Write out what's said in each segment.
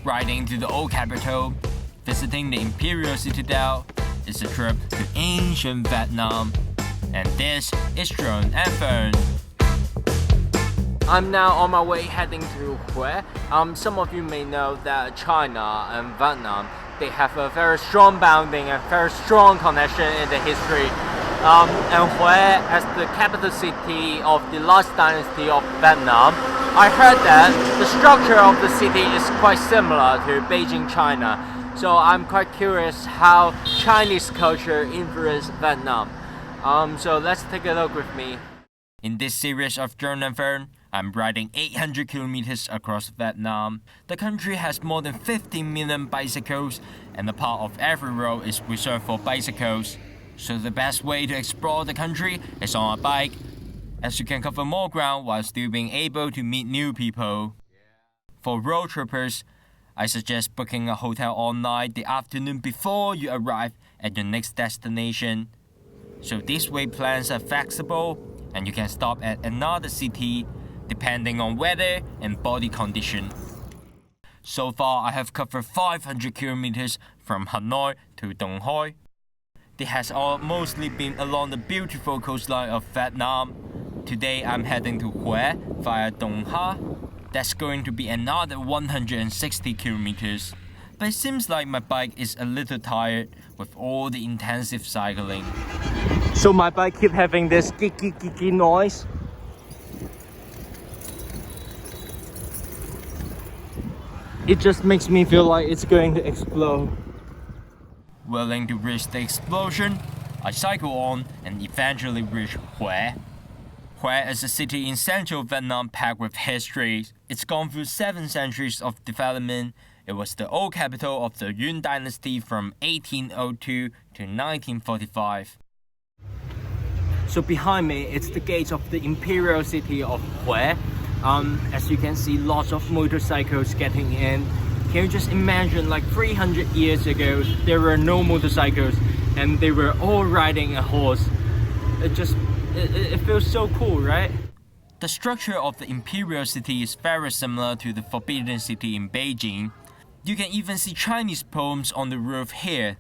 riding to the old capital, visiting the Imperial Citadel is a trip to ancient Vietnam. And this is Drone and Fern. I'm now on my way heading to Huế. Some of you may know that China and Vietnam, they have a very strong bonding and very strong connection in the history. And Huế, as the capital city of the last dynasty of Vietnam, I heard that the structure of the city is quite similar to Beijing, China. So I'm quite curious how Chinese culture influenced Vietnam. So let's take a look with me. In this series of Drone and Fern, I'm riding 800 kilometers across Vietnam. The country has more than 15 million bicycles, and a part of every road is reserved for bicycles. So the best way to explore the country is on a bike, as you can cover more ground while still being able to meet new people. For road trippers, I suggest booking a hotel online the afternoon before you arrive at your next destination. So this way plans are flexible and you can stop at another city depending on weather and body condition. So far I have covered 500 kilometers from Hanoi to Dong Hoi. This has all mostly been along the beautiful coastline of Vietnam. Today I'm heading to Huế via Dong Ha. That's going to be another 160 kilometers. But it seems like my bike is a little tired with all the intensive cycling. So my bike keep having this kiki noise. It just makes me feel like it's going to explode. Willing to risk the explosion, I cycle on and eventually reach Huế. Huế is a city in central Vietnam packed with history. It's gone through 7 centuries of development. It was the old capital of the Yuan dynasty from 1802 to 1945. So behind me, it's the gates of the Imperial City of Huế. As you can see, lots of motorcycles getting in. Can you just imagine, like 300 years ago, there were no motorcycles and they were all riding a horse. It feels so cool, right? The structure of the Imperial City is very similar to the Forbidden City in Beijing. You can even see Chinese poems on the roof here.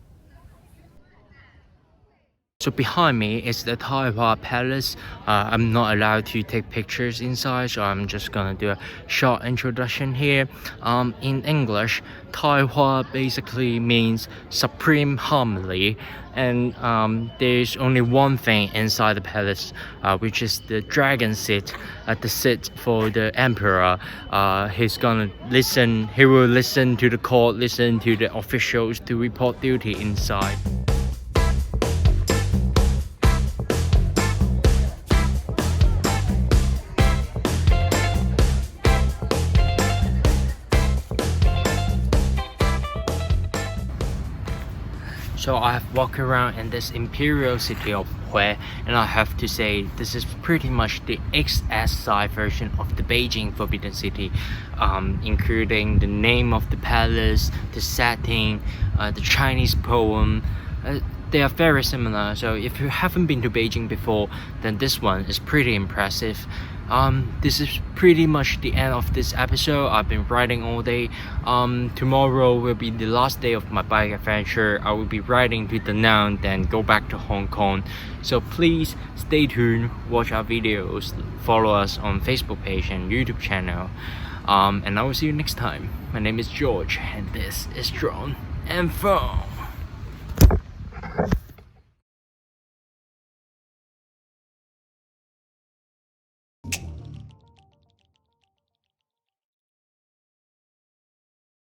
So behind me is the Tai Hwa Palace. I'm not allowed to take pictures inside, so I'm just gonna do a short introduction here. In English, Tai Hwa basically means supreme harmony, and there's only one thing inside the palace, which is the dragon seat, the seat for the emperor. He will listen to the court, listen to the officials to report duty inside. So I have walked around in this Imperial City of Huế, and I have to say this is pretty much the XS version of the Beijing Forbidden City, including the name of the palace, the setting, the Chinese poem. They are very similar, so if you haven't been to Beijing before, then this one is pretty impressive. This is pretty much the end of this episode. I've been riding all day. Tomorrow will be the last day of my bike adventure. I will be riding to Da Nang, then go back to Hong Kong. So please stay tuned, watch our videos, follow us on Facebook page and YouTube channel. And I will see you next time. My name is George, and this is Drone and Fern.